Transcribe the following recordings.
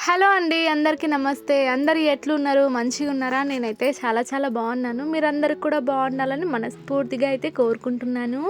Hello అండి, అందరికీ నమస్తే. అందరూ ఎట్లున్నారు? మంచిగా ఉన్నారా? నేనైతే చాలా చాలా బాగున్నాను. మీరందరూ కూడా బాగుండాలని మనస్ఫూర్తిగా అయితే కోరుకుంటున్నాను.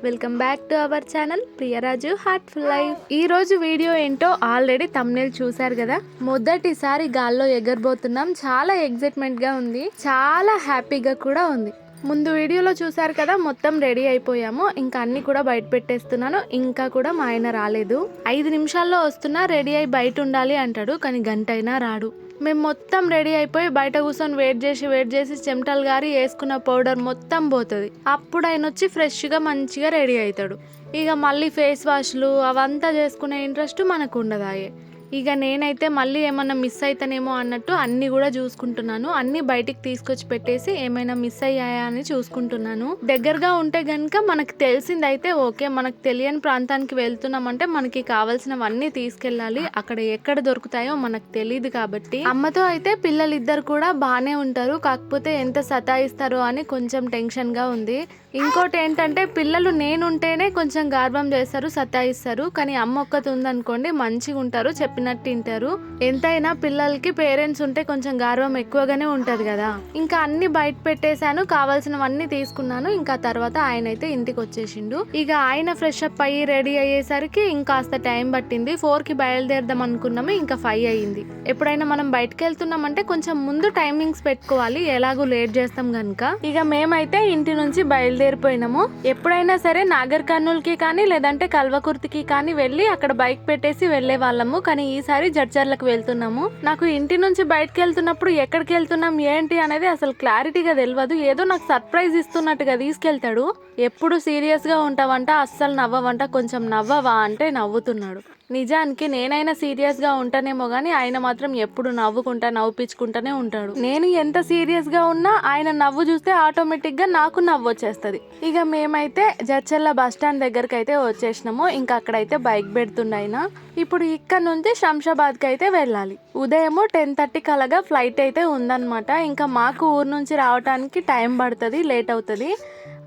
Welcome back to our channel Priyaraju heartful life. ఈ రోజు వీడియో ఏంటో ఆల్రెడీ థంబ్నెయిల్ చూశారు కదా. మొదటిసారి గాల్లో ఎగరబోతున్నాం. చాలా ఎగ్జైట్మెంట్గా ఉంది, చాలా హ్యాపీగా కూడా ఉంది. ముందు వీడియోలో చూసారు కదా, మొత్తం రెడీ అయిపోయాము. ఇంకా అన్ని కూడా బయట పెట్టేస్తున్నాను. ఇంకా కూడా మా ఆయన రాలేదు. 5 నిమిషాల్లో వస్తున్నా, రెడీ అయి బయట ఉండాలి అంటాడు, కానీ గంట అయినా రాడు. మేము మొత్తం రెడీ అయిపోయి బయట కూర్చొని వెయిట్ చేసి చెమటలు గారి వేసుకున్న పౌడర్ మొత్తం పోతుంది. అప్పుడు ఆయన వచ్చి ఫ్రెష్గా మంచిగా రెడీ అవుతాడు. ఇక మళ్ళీ ఫేస్ వాష్లు అవంతా చేసుకునే ఇంట్రెస్ట్ మనకు ఉండదాయే. ఇక నేనైతే మళ్ళీ ఏమన్నా మిస్ అవుతానేమో అన్నట్టు అన్నీ కూడా చూసుకుంటున్నాను. అన్నీ బయటికి తీసుకొచ్చి పెట్టేసి ఏమైనా మిస్ అయ్యాయా అని చూసుకుంటున్నాను. దగ్గరగా ఉంటే గనుక మనకు తెలిసిందైతే ఓకే, మనకు తెలియని ప్రాంతానికి వెళ్తున్నామంటే మనకి కావాల్సినవన్నీ తీసుకెళ్ళాలి. అక్కడ ఎక్కడ దొరుకుతాయో మనకు తెలియదు కాబట్టి. అమ్మతో అయితే పిల్లలిద్దరు కూడా బాగానే ఉంటారు, కాకపోతే ఎంత సతాయిస్తారో అని కొంచెం టెన్షన్గా ఉంది. ఇంకోటి ఏంటంటే పిల్లలు నేనుంటేనే కొంచెం గార్భం చేస్తారు, సతాయిస్తారు. కానీ అమ్మ ఒక్కటి ఉందనుకోండి మంచిగా ఉంటారు, చెప్పినట్టు తింటారు. ఎంతైనా పిల్లలకి పేరెంట్స్ ఉంటే కొంచెం గార్భం ఎక్కువగానే ఉంటది కదా. ఇంకా అన్ని బయట పెట్టేశాను, కావాల్సినవన్నీ తీసుకున్నాను. ఇంకా తర్వాత ఆయన అయితే ఇంటికి వచ్చేసిండు. ఇక ఆయన ఫ్రెష్ అప్ అయ్యి రెడీ అయ్యేసరికి ఇంకాస్త టైం పట్టింది. 4కి బయలుదేరదాం అనుకున్నాము, ఇంకా 5 అయ్యింది. ఎప్పుడైనా మనం బయటకు వెళ్తున్నామంటే కొంచెం ముందు టైమింగ్స్ పెట్టుకోవాలి, ఎలాగో లేట్ చేస్తాం గనుక. ఇక మేమైతే ఇంటి నుంచి బయలుదేరిపోయినాము. ఎప్పుడైనా సరే నాగర్ కర్నూలుకి కానీ లేదంటే కల్వకుర్తికి కానీ వెళ్ళి అక్కడ బైక్ పెట్టేసి వెళ్లే వాళ్ళము. కానీ ఈసారి జడ్చర్లకు వెళ్తున్నాము. నాకు ఇంటి నుంచి బయటకు వెళ్తున్నప్పుడు ఎక్కడికి వెళ్తున్నాం ఏంటి అనేది అసలు క్లారిటీగా తెలియదు. ఏదో నాకు సర్ప్రైజ్ ఇస్తున్నట్టుగా తీసుకెళ్తాడు. ఎప్పుడు సీరియస్ గా ఉంటావంట, అస్సలు నవ్వవంట, కొంచెం నవ్వవా అంటే నవ్వుతున్నాడు. నిజానికి నేనైనా సీరియస్ గా ఉంటానేమో గానీ ఆయన మాత్రం ఎప్పుడు నవ్వుపించుకుంటానే ఉంటాడు. నేను ఎంత సీరియస్ గా ఉన్నా ఆయన నవ్వు చూస్తే ఆటోమేటిక్ గా నాకు నవ్వు వచ్చేస్తుంది. ఇక మేమైతే జడ్చర్ల బస్ స్టాండ్ దగ్గరకు అయితే వచ్చేసినాము. ఇంకా అక్కడైతే బైక్ పెడుతుండయిన. ఇప్పుడు ఇక్కడ నుంచి శంషాబాద్కి అయితే వెళ్ళాలి. ఉదయం 10:30 కలగా ఫ్లైట్ అయితే ఉందన్నమాట. ఇంకా మాకు ఊరు నుంచి రావడానికి టైం పడుతుంది, లేట్ అవుతుంది.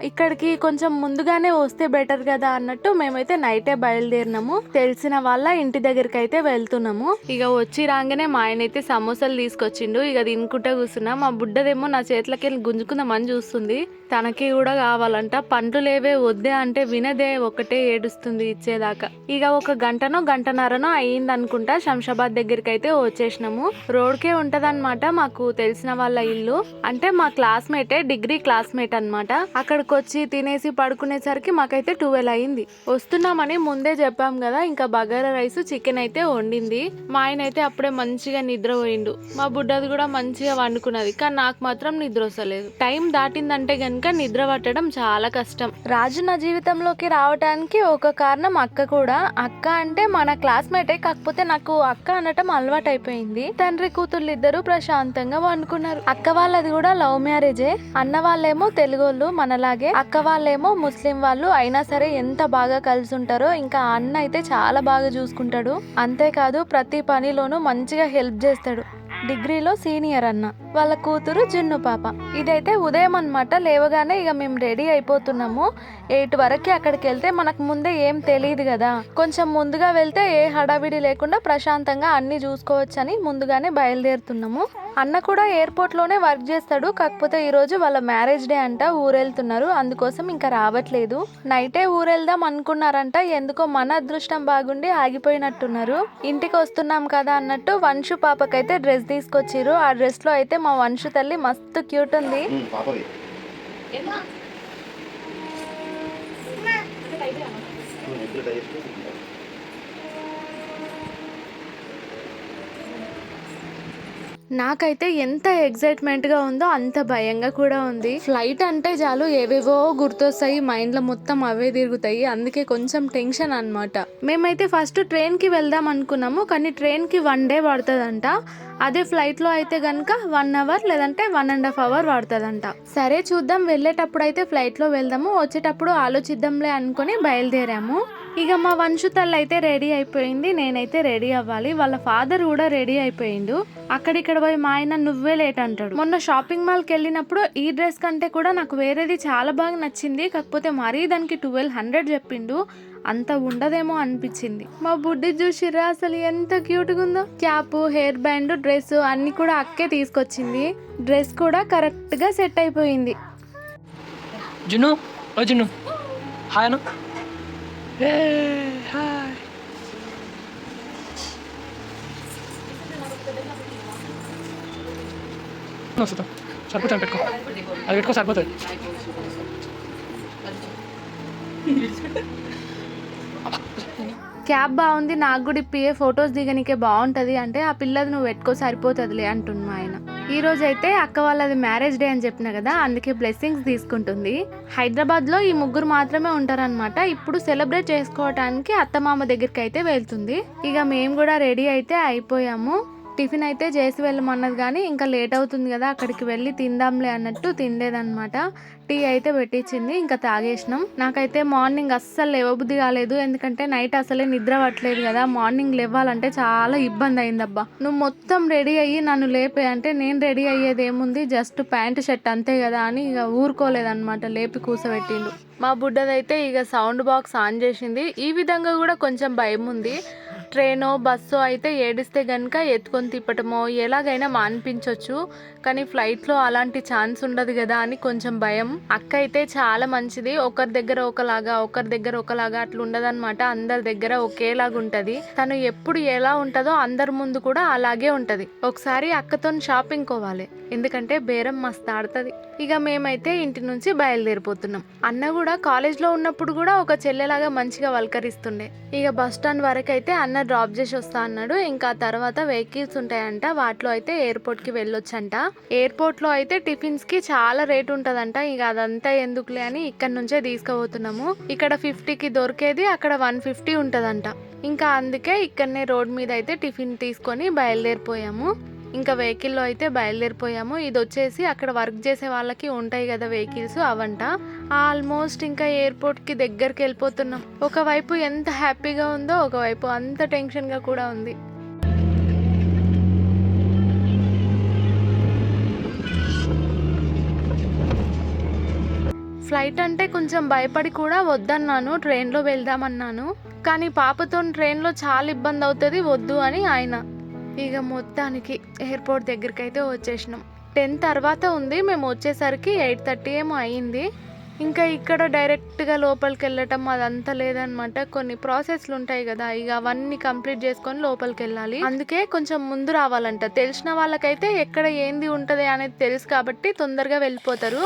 ఇక్కడికి కొంచెం ముందుగానే వస్తే బెటర్ కదా అన్నట్టు మేమైతే నైటే బయలుదేరినాము. తెలిసిన వాళ్ళ ఇంటి దగ్గరికి అయితే వెళ్తున్నాము. ఇక వచ్చి రాగానే మా ఆయన అయితే సమోసాలు తీసుకొచ్చిండు. ఇక తినుకుంటా కూర్చున్నా. మా బుడ్డదేమో నా చేతులకి గుంజుకుందామని చూస్తుంది. తనకి కూడా కావాలంట. పండ్లు లేవే వద్దే అంటే వినదే, ఒకటే ఏడుస్తుంది ఇచ్చేదాకా. ఇక ఒక గంటన్నరనో అయ్యింది అనుకుంటా. శంషాబాద్ దగ్గరికి అయితే వచ్చేసినాము. రోడ్కే ఉంటదన్నమాట మాకు తెలిసిన వాళ్ళ ఇల్లు. అంటే మా క్లాస్మేటే, డిగ్రీ క్లాస్మేట్ అనమాట. అక్కడికి వచ్చి తినేసి పడుకునేసరికి మాకైతే 12 అయింది. వస్తున్నామని ముందే చెప్పాం కదా. ఇంకా బగారా రైస్, చికెన్ అయితే వండింది. మా ఆయన అయితే అప్పుడే మంచిగా నిద్రపోయిండు. మా బుడ్డది కూడా మంచిగా వండుకున్నది. కానీ నాకు మాత్రం నిద్ర వస్తలేదు. టైం దాటిందంటే గనుక నిద్ర పట్టడం చాలా కష్టం. రాజు నా జీవితంలోకి రావడానికి ఒక కారణం అక్క కూడా. అక్క అంటే మన క్లాస్మేటే, కాకపోతే నాకు అక్క అనటం అలవాటు అయిపోయింది. తండ్రి కూతుర్లు ఇద్దరు ప్రశాంతంగా వండుకున్నారు. అక్క వాళ్ళది కూడా లవ్ మ్యారేజే. అన్న వాళ్ళేమో తెలుగోళ్ళు మనలాగే, అక్క వాళ్ళేమో ముస్లిం వాళ్ళు. అయినా సరే ఎంత బాగా కలిసి ఉంటారో. ఇంకా అన్న అయితే చాలా బాగా చూసుకుంటాడు. అంతేకాదు ప్రతి పనిలోనూ మంచిగా హెల్ప్ చేస్తాడు. డిగ్రీలో సీనియర్ అన్న. వాళ్ళ కూతురు జున్ను పాప. ఇదైతే ఉదయం అన్నమాట. లేవగానే ఇక మేము రెడీ అయిపోతున్నాము. 8 వరకు అక్కడికి వెళ్తే మనకు ముందే ఏం తెలియదు కదా. కొంచెం ముందుగా వెళ్తే ఏ హడావిడి లేకుండా ప్రశాంతంగా అన్ని చూసుకోవచ్చని ముందుగానే బయలుదేరుతున్నాము. అన్న కూడా ఎయిర్పోర్ట్ లోనే వర్క్ చేస్తాడు. కాకపోతే ఈ రోజు వాళ్ళ మ్యారేజ్ డే అంట, ఊరెళ్తున్నారు. అందుకోసం ఇంకా రావట్లేదు. నైటే ఊరెళ్దాం అనుకున్నారంట. ఎందుకో మన అదృష్టం బాగుండి ఆగిపోయినట్టున్నారు. ఇంటికి వస్తున్నాం కదా అన్నట్టు వంశు పాపకైతే డ్రెస్ తీసుకొచ్చిర్రు. ఆ డ్రెస్ లో అయితే మా వంశు తల్లి మస్తు క్యూట్ ఉంది. నాకైతే ఎంత ఎగ్జైట్మెంట్గా ఉందో అంత భయంగా కూడా ఉంది. ఫ్లైట్ అంటే చాలు ఏవేవో గుర్తొస్తాయి, మైండ్లో మొత్తం అవే తిరుగుతాయి. అందుకే కొంచెం టెన్షన్ అన్నమాట. మేమైతే ఫస్ట్ ట్రైన్కి వెళ్దాం అనుకున్నాము, కానీ ట్రైన్కి 1 డే పడుతుందంట. అదే ఫ్లైట్లో అయితే కనుక 1 అవర్ లేదంటే 1.5 అవర్ పడుతుందంట. సరే చూద్దాం, వెళ్ళేటప్పుడు అయితే ఫ్లైట్లో వెళ్దాము, వచ్చేటప్పుడు ఆలోచిద్దాంలే అనుకుని బయలుదేరాము. ఇక మా వంశు తల్లి అయితే రెడీ అయిపోయింది. నేనైతే రెడీ అవ్వాలి. వాళ్ళ ఫాదర్ కూడా రెడీ అయిపోయిండు. అక్కడిక్కడ పోయి మా ఆయన నువ్వే లేట్ అంటాడు. మొన్న షాపింగ్ మాల్కి వెళ్ళినప్పుడు ఈ డ్రెస్ కంటే కూడా నాకు వేరేది చాలా బాగా నచ్చింది, కాకపోతే మరీ దానికి 1200 చెప్పిండు, అంత ఉండదేమో అనిపించింది. మా బుడ్డి చూసిరా అసలు ఎంత క్యూట్గా ఉందో. క్యాప్, హెయిర్ బ్యాండ్, డ్రెస్ అన్ని కూడా అక్కే తీసుకొచ్చింది. డ్రెస్ కూడా కరెక్ట్ గా సెట్ అయిపోయింది. జున్ను ఓ జున్ను హాయ్ అను. హాయ్ వస్తుందా? సరిపోతాను, పెట్టుకో, అది పెట్టుకో సరిపోతుంది. క్యాప్ బాగుంది, నాకు కూడా ఇప్పియే, ఫొటోస్ దిగనికే బాగుంటది అంటే ఆ పిల్లది నువ్వు పెట్టుకో సరిపోతుందిలే అంటున్నా మా ఆయన. ఈ రోజు అయితే అక్క వాళ్ళది మ్యారేజ్ డే అని చెప్పిన కదా, అందుకే బ్లెస్సింగ్స్ తీసుకుంటుంది. హైదరాబాద్ లో ఈ ముగ్గురు మాత్రమే ఉంటారనమాట. ఇప్పుడు సెలబ్రేట్ చేసుకోవటానికి అత్తమామ దగ్గరికి అయితే వెళ్తుంది. ఇక మేము కూడా రెడీ అయితే అయిపోయాము. టిఫిన్ అయితే చేసి వెళ్ళమన్నది కానీ ఇంకా లేట్ అవుతుంది కదా, అక్కడికి వెళ్ళి తిందాంలే అన్నట్టు తినలేదన్నమాట. టీ అయితే పెట్టించింది, ఇంకా తాగేసినాం. నాకైతే మార్నింగ్ అస్సలు లేవబుద్ధి కాలేదు, ఎందుకంటే నైట్ అసలే నిద్ర పట్టలేదు కదా. మార్నింగ్ లేవాలంటే చాలా ఇబ్బంది అయిందబ్బా. నువ్వు మొత్తం రెడీ అయ్యి నన్ను లేపే అంటే నేను రెడీ అయ్యేది ఏముంది, జస్ట్ ప్యాంటు షర్ట్ అంతే కదా అని ఇక ఊరుకోలేదన్నమాట, లేపి కూర్చోబెట్టిండు. మా బుడ్డదైతే ఇక సౌండ్ బాక్స్ ఆన్ చేసింది. ఈ విధంగా కూడా కొంచెం భయం ఉంది. ట్రైనో బస్సో అయితే ఏడిస్తే గనుక ఎత్తుకొని తిప్పటమో ఎలాగైనా మాన్పించవచ్చు, కానీ ఫ్లైట్లో అలాంటి ఛాన్స్ ఉండదు కదా అని కొంచెం భయం. అక్క అయితే చాలా మంచిది, ఒకరి దగ్గర ఒకలాగా అట్లా ఉండదన్నమాట. అందరి దగ్గర ఒకేలాగా ఉంటది. తను ఎప్పుడు ఎలా ఉంటుందో అందరి ముందు కూడా అలాగే ఉంటది. ఒకసారి అక్కతో షాపింగ్ కోవాలి, ఎందుకంటే బేరం మస్తు ఆడుతుంది. ఇక మేమైతే ఇంటి నుంచి బయలుదేరిపోతున్నాం. అన్న కూడా కాలేజ్లో ఉన్నప్పుడు కూడా ఒక చెల్లెలాగా మంచిగా వల్కరిస్తుండే. ఇక బస్ స్టాండ్ వరకు అయితే అన్న డ్రాప్ చేసి వస్తా అన్నాడు. ఇంకా తర్వాత వెహికల్స్ ఉంటాయంట, వాటిలో అయితే ఎయిర్పోర్ట్ కి వెళ్ళొచ్చంట. ఎయిర్పోర్ట్ లో అయితే టిఫిన్స్ కి చాలా రేట్ ఉంటదంట. ఇక అదంతా ఎందుకులే అని ఇక్కడ నుంచే తీసుకుపోతున్నాము. ఇక్కడ 50కి దొరికేది అక్కడ 150 ఉంటదంట. ఇంకా అందుకే ఇక్కడనే రోడ్ మీద అయితే టిఫిన్ తీసుకొని బయలుదేరిపోయాము. ఇంకా వెహికల్లో అయితే బయలుదేరిపోయాము. ఇది వచ్చేసి అక్కడ వర్క్ చేసే వాళ్ళకి ఉంటాయి కదా వెహికల్స్, అవంట. ఆల్మోస్ట్ ఇంకా ఎయిర్పోర్ట్కి దగ్గరికి వెళ్ళిపోతున్నాం. ఒకవైపు ఎంత హ్యాపీగా ఉందో, ఒకవైపు అంత టెన్షన్గా కూడా ఉంది. ఫ్లైట్ అంటే కొంచెం భయపడి కూడా వద్దన్నాను, ట్రైన్లో వెళ్దామన్నాను. కానీ పాపతో ట్రైన్లో చాలా ఇబ్బంది అవుతుంది, వద్దు అని ఆయన. ఇక మొత్తానికి ఎయిర్పోర్ట్ దగ్గరికి అయితే వచ్చేసినాం. 10 తర్వాత ఉంది, మేము వచ్చేసరికి 8:30 ఏమో అయ్యింది. ఇంకా ఇక్కడ డైరెక్ట్గా లోపలికి వెళ్ళటం అదంతా లేదనమాట. కొన్ని ప్రాసెస్లు ఉంటాయి కదా, ఇక అవన్నీ కంప్లీట్ చేసుకొని లోపలికి వెళ్ళాలి. అందుకే కొంచెం ముందు రావాలంట. తెలిసిన వాళ్ళకైతే ఎక్కడ ఏంది ఉంటుంది అనేది తెలుసు కాబట్టి తొందరగా వెళ్ళిపోతారు.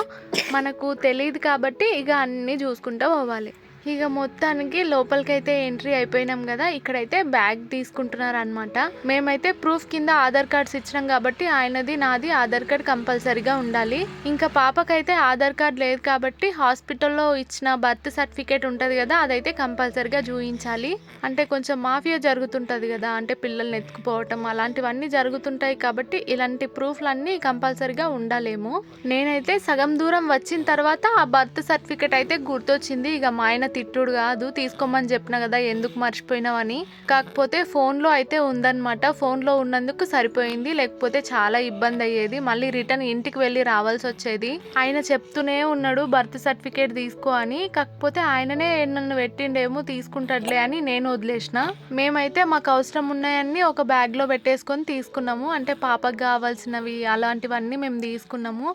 మనకు తెలియదు కాబట్టి ఇక అన్నీ చూసుకుంటూ పోవాలి. ఇక మొత్తానికి లోపలికైతే ఎంట్రీ అయిపోయినాం కదా. ఇక్కడైతే బ్యాగ్ తీసుకుంటున్నారు అనమాట. మేమైతే ప్రూఫ్ కింద ఆధార్ కార్డ్స్ ఇచ్చినాం కాబట్టి ఆయనది నాది ఆధార్ కార్డ్ కంపల్సరీగా ఉండాలి. ఇంకా పాపకైతే ఆధార్ కార్డ్ లేదు కాబట్టి హాస్పిటల్లో ఇచ్చిన బర్త్ సర్టిఫికేట్ ఉంటుంది కదా, అదైతే కంపల్సరీగా చూపించాలి. అంటే కొంచెం మాఫియా జరుగుతుంటుంది కదా, అంటే పిల్లల్ని ఎత్తుకుపోవటం అలాంటివన్నీ జరుగుతుంటాయి కాబట్టి ఇలాంటి ప్రూఫ్లన్నీ కంపల్సరీగా ఉండాలేమో. నేనైతే సగం దూరం వచ్చిన తర్వాత ఆ బర్త్ సర్టిఫికేట్ అయితే గుర్తొచ్చింది. ఇక మా ఆయన తిట్టుడు కాదు, తీసుకోమని చెప్పిన కదా ఎందుకు మర్చిపోయినావని. కాకపోతే ఫోన్లో అయితే ఉందన్నమాట. ఫోన్లో ఉన్నందుకు సరిపోయింది, లేకపోతే చాలా ఇబ్బంది అయ్యేది. మళ్ళీ రిటర్న్ ఇంటికి వెళ్ళి రావాల్సి వచ్చేది. ఆయన చెప్తూనే ఉన్నాడు బర్త్ సర్టిఫికేట్ తీసుకో అని, కాకపోతే ఆయననే నన్ను పెట్టిండేమో తీసుకుంటాడులే అని నేను వదిలేసిన. మేమైతే మాకు అవసరం ఉన్నాయన్నీ ఒక బ్యాగ్లో పెట్టేసుకొని తీసుకున్నాము. అంటే పాపకు కావాల్సినవి అలాంటివన్నీ మేము తీసుకున్నాము.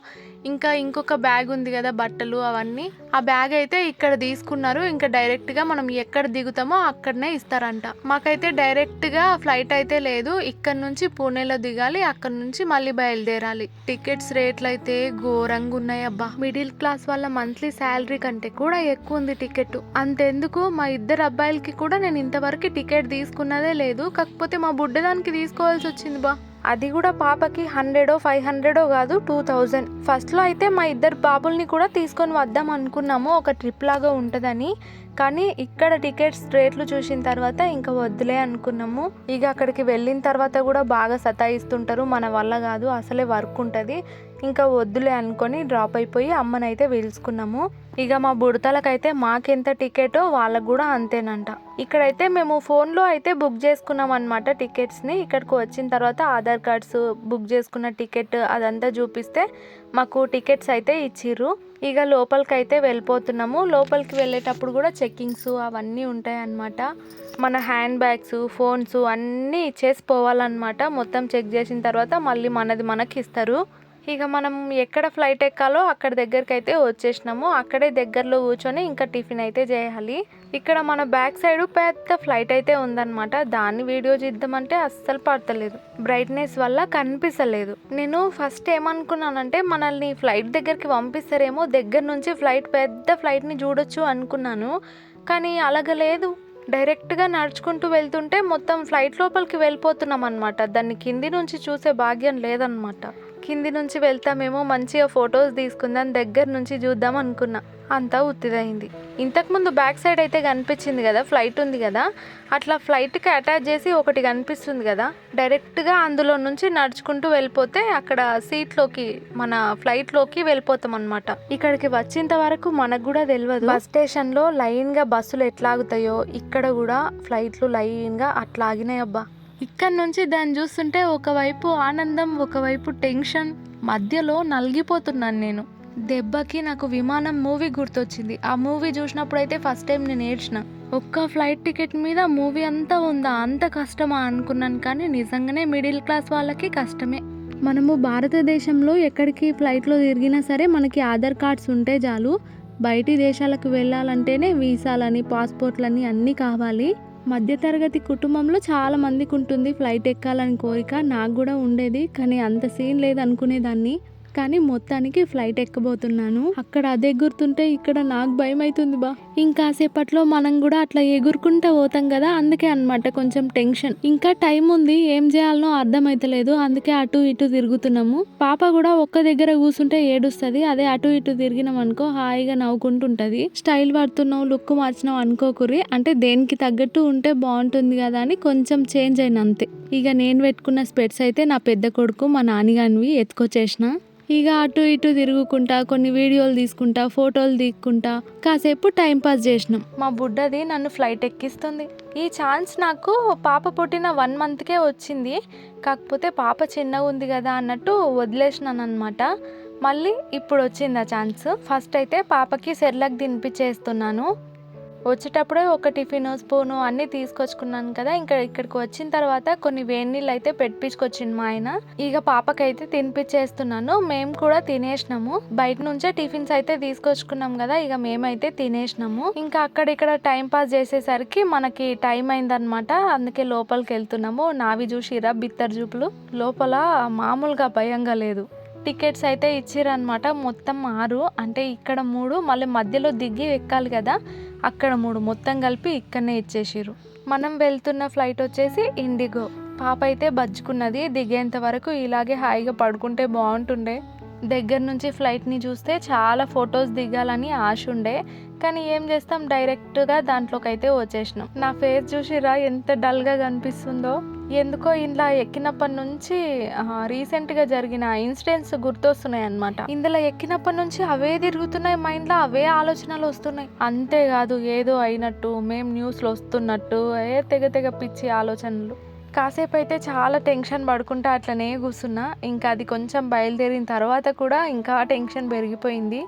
ఇంకా ఇంకొక బ్యాగ్ ఉంది కదా బట్టలు అవన్నీ, ఆ బ్యాగ్ అయితే ఇక్కడ తీసుకున్నారు. ఇంకా డైరెక్ట్గా మనం ఎక్కడ దిగుతామో అక్కడనే ఇస్తారంట. మాకైతే డైరెక్ట్గా ఫ్లైట్ అయితే లేదు, ఇక్కడ నుంచి పూణేలో దిగాలి, అక్కడ నుంచి మళ్ళీ బయలుదేరాలి. టికెట్స్ రేట్లు అయితే ఘోరంగా ఉన్నాయి అబ్బా. మిడిల్ క్లాస్ వాళ్ళ మంత్లీ శాలరీ కంటే కూడా ఎక్కువ ఉంది టికెట్. అంతెందుకు మా ఇద్దరు అబ్బాయిలకి కూడా నేను ఇంతవరకు టికెట్ తీసుకున్నదే లేదు, కాకపోతే మా బుడ్డదానికి తీసుకోవాల్సి వచ్చింది బా. అది కూడా పాపకి 100 500 కాదు 2000. ఫస్ట్లో అయితే మా ఇద్దరు బాబుల్ని కూడా తీసుకొని వద్దాం అనుకున్నాము, ఒక ట్రిప్ లాగా ఉంటుందని. కానీ ఇక్కడ టికెట్స్ రేట్లు చూసిన తర్వాత ఇంకా వద్దులే అనుకున్నాము. ఇక అక్కడికి వెళ్ళిన తర్వాత కూడా బాగా సతాయిస్తుంటారు, మన వల్ల కాదు, అసలే వర్క్ ఉంటుంది. ఇంకా వద్దులే అనుకొని డ్రాప్ అయిపోయి అమ్మనైతే పిలుచుకున్నాము. ఇక మా బుడతలకైతే మాకెంత టికెటో వాళ్ళకు కూడా అంతేనంట. ఇక్కడైతే మేము ఫోన్లో అయితే బుక్ చేసుకున్నాం అనమాట టికెట్స్ని. ఇక్కడికి వచ్చిన తర్వాత ఆధార్ కార్డ్స్, బుక్ చేసుకున్న టికెట్ అదంతా చూపిస్తే మాకు టికెట్స్ అయితే ఇచ్చిర్రు. ఇక లోపలికి అయితే వెళ్ళిపోతున్నాము. లోపలికి వెళ్ళేటప్పుడు కూడా చెక్కింగ్స్ అవన్నీ ఉంటాయి అన్నమాట. మన హ్యాండ్ బ్యాగ్స్, ఫోన్స్ అన్నీ ఇచ్చేసి పోవాలన్నమాట. మొత్తం చెక్ చేసిన తర్వాత మళ్ళీ మనది మనకి ఇస్తారు. ఇక మనం ఎక్కడ ఫ్లైట్ ఎక్కాలో అక్కడ దగ్గరికి అయితే వచ్చేసినాము. అక్కడే దగ్గరలో కూర్చొని ఇంకా టిఫిన్ అయితే చేయాలి. ఇక్కడ మన బ్యాక్ సైడ్ పెద్ద ఫ్లైట్ అయితే ఉందన్నమాట. దాన్ని వీడియో చేద్దామంటే అస్సలు పడతలేదు, బ్రైట్నెస్ వల్ల కనిపిస్తలేదు. నేను ఫస్ట్ ఏమనుకున్నానంటే మనల్ని ఫ్లైట్ దగ్గరికి పంపిస్తారేమో, దగ్గర నుంచి పెద్ద ఫ్లైట్ని చూడొచ్చు అనుకున్నాను. కానీ అలాగ లేదు. డైరెక్ట్గా నడుచుకుంటూ వెళ్తుంటే మొత్తం ఫ్లైట్ లోపలికి వెళ్ళిపోతున్నాం అనమాట. దాన్ని కింది నుంచి చూసే భాగ్యం లేదనమాట. కింది నుంచి వెళ్తామేమో, మంచిగా ఫొటోస్ తీసుకుందాం, దగ్గర నుంచి చూద్దాం అనుకున్నా. అంతా ఉత్తిదైంది. ఇంతకుముందు బ్యాక్ సైడ్ అయితే కనిపించింది కదా, ఫ్లైట్ ఉంది కదా, అట్లా ఫ్లైట్కి అటాచ్ చేసి ఒకటి కనిపిస్తుంది కదా, డైరెక్ట్గా అందులో నుంచి నడుచుకుంటూ వెళ్ళిపోతే అక్కడ సీట్లోకి, మన ఫ్లైట్లోకి వెళ్ళిపోతాం అనమాట. ఇక్కడికి వచ్చేంత వరకు మనకు కూడా తెలియదు. బస్ స్టేషన్లో లైన్గా బస్సులు ఎట్లా ఆగుతాయో ఇక్కడ కూడా ఫ్లైట్లు లైన్గా అట్లా ఆగినాయి. అబ్బా, ఇక్కడ నుంచి దాన్ని చూస్తుంటే ఒకవైపు ఆనందం, ఒకవైపు టెన్షన్, మధ్యలో నలిగిపోతున్నాను నేను. దెబ్బకి నాకు విమానం మూవీ గుర్తొచ్చింది. ఆ మూవీ చూసినప్పుడు అయితే ఫస్ట్ టైం నేను ఏడ్చిన. ఒక్క ఫ్లైట్ టికెట్ మీద మూవీ అంతా ఉందా, అంత కష్టమా అనుకున్నాను. కానీ నిజంగానే మిడిల్ క్లాస్ వాళ్ళకి కష్టమే. మనము భారతదేశంలో ఎక్కడికి ఫ్లైట్లో తిరిగినా సరే మనకి ఆధార్ కార్డ్స్ ఉంటే చాలు. బయటి దేశాలకు వెళ్ళాలంటేనే వీసాలని, పాస్పోర్ట్లని అన్నీ కావాలి. మధ్యతరగతి కుటుంబంలో చాలా మందికి ఉంటుంది ఫ్లైట్ ఎక్కాలని కోరిక. నాకు కూడా ఉండేది, కానీ అంత సీన్ లేదు అనుకునేదాన్ని. కానీ మొత్తానికి ఫ్లైట్ ఎక్కబోతున్నాను. అక్కడ అదే ఎగురుతుంటే ఇక్కడ నాకు భయం అవుతుంది. ఇంకాసేపట్లో మనం కూడా అట్లా ఎగురుకుంటూ పోతాం కదా, అందుకే అన్నమాట కొంచెం టెన్షన్. ఇంకా టైం ఉంది, ఏం చేయాలనో అర్థమైతలేదు, అందుకే అటు ఇటు తిరుగుతున్నాము. పాప కూడా ఒక్క దగ్గర కూర్చుంటే ఏడుస్తుంది. అదే అటు ఇటు తిరిగినాం అనుకో హాయిగా నవ్వుకుంటుంటది. స్టైల్ పడుతున్నావు, లుక్ మార్చినావు అనుకోకురి, అంటే దేనికి తగ్గట్టు ఉంటే బాగుంటుంది కదా అని కొంచెం చేంజ్ అయిన అంతే. ఇక నేను పెట్టుకున్న స్పెట్స్ అయితే నా పెద్ద కొడుకు మా నాన్నగానివి ఎత్తుకొచ్చేసిన. ఇక అటు ఇటు తిరుగుకుంటా, కొన్ని వీడియోలు తీసుకుంటా, ఫోటోలు తీసుకుంటా కాసేపు టైం పాస్ చేసినాం. మా బుడ్డది నన్ను ఫ్లైట్ ఎక్కిస్తుంది. ఈ ఛాన్స్ నాకు పాప పుట్టిన 1 monthకే వచ్చింది. కాకపోతే పాప చిన్నగా ఉంది కదా అన్నట్టు వదిలేసినాను అనమాట. మళ్ళీ ఇప్పుడు వచ్చింది ఆ ఛాన్స్. ఫస్ట్ అయితే పాపకి సెర్లాక్ తినిపించేస్తున్నాను. వచ్చేటప్పుడే ఒక టిఫిన్ స్పూను అన్నీ తీసుకొచ్చుకున్నాను కదా. ఇక్కడికి వచ్చిన తర్వాత కొన్ని వేడి నీళ్ళు అయితే పెట్టించుకొచ్చింది మా ఆయన. ఇక పాపకైతే తినిపించేస్తున్నాను. మేము కూడా తినేసినాము. బయట నుంచే టిఫిన్స్ అయితే తీసుకొచ్చుకున్నాం కదా, ఇక మేమైతే తినేసినాము. ఇంకా అక్కడిక్కడ టైం పాస్ చేసేసరికి మనకి టైం అయిందనమాట. అందుకే లోపలికి వెళ్తున్నాము. నావి చూసిరా బిత్తర్ చూపులు, లోపల మామూలుగా భయంగా లేదు. టికెట్స్ అయితే ఇచ్చిరనమాట. మొత్తం 6, అంటే ఇక్కడ 3, మళ్ళీ మధ్యలో దిగి ఎక్కాలి కదా, అక్కడ 3, మొత్తం కలిపి ఇక్కడనే ఇచ్చేసిరు. మనం వెళ్తున్న ఫ్లైట్ వచ్చేసి ఇండిగో. పాప అయితే బజ్జుకున్నది. దిగేంత వరకు ఇలాగే హాయిగా పడుకుంటే బాగుంటుండే. దగ్గర నుంచి ఫ్లైట్ని చూస్తే చాలా ఫొటోస్ దిగాలని ఆశ ఉండే, కానీ ఏం చేస్తాం, డైరెక్ట్గా దాంట్లోకి అయితే వచ్చేసినాం. నా ఫేస్ చూసిరా ఎంత డల్గా కనిపిస్తుందో. ఎందుకో ఇలా ఎక్కినప్పటి నుంచి రీసెంట్గా జరిగిన ఇన్సిడెంట్స్ గుర్తొస్తున్నాయి అన్నమాట. ఇందులో ఎక్కినప్పటి నుంచి అవే తిరుగుతున్నాయి మైండ్లో, అవే ఆలోచనలు వస్తున్నాయి. అంతేకాదు ఏదో అయినట్టు, మేము న్యూస్లో వస్తున్నట్టు తెగ పిచ్చి ఆలోచనలు. కాసేపు అయితే చాలా టెన్షన్ పడుకుంటా అట్లనే కూర్చున్నా. ఇంకా అది కొంచెం బయలుదేరిన తర్వాత కూడా ఇంకా టెన్షన్ పెరిగిపోయింది.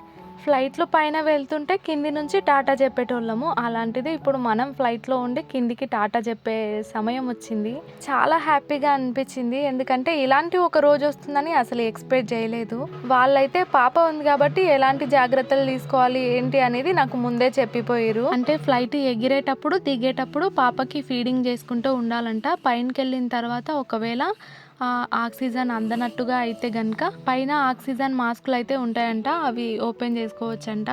ఫ్లైట్లో పైన వెళ్తుంటే కింది నుంచి టాటా చెప్పేటోళ్ళము, అలాంటిది ఇప్పుడు మనం ఫ్లైట్లో ఉండి కిందికి టాటా చెప్పే సమయం వచ్చింది. చాలా హ్యాపీగా అనిపించింది, ఎందుకంటే ఇలాంటి ఒక రోజు వస్తుందని అసలు ఎక్స్పెక్ట్ చేయలేదు. వాళ్ళైతే పాప ఉంది కాబట్టి ఎలాంటి జాగ్రత్తలు తీసుకోవాలి ఏంటి అనేది నాకు ముందే చెప్పిపోయారు. అంటే ఫ్లైట్ ఎగిరేటప్పుడు దిగేటప్పుడు పాపకి ఫీడింగ్ చేసుకుంటూ ఉండాలంట. పైనకి వెళ్ళిన తర్వాత ఒకవేళ ఆక్సిజన్ అందనట్టుగా అయితే కనుక పైన ఆక్సిజన్ మాస్కులు అయితే ఉంటాయంట, అవి ఓపెన్ చేసుకోవచ్చంట.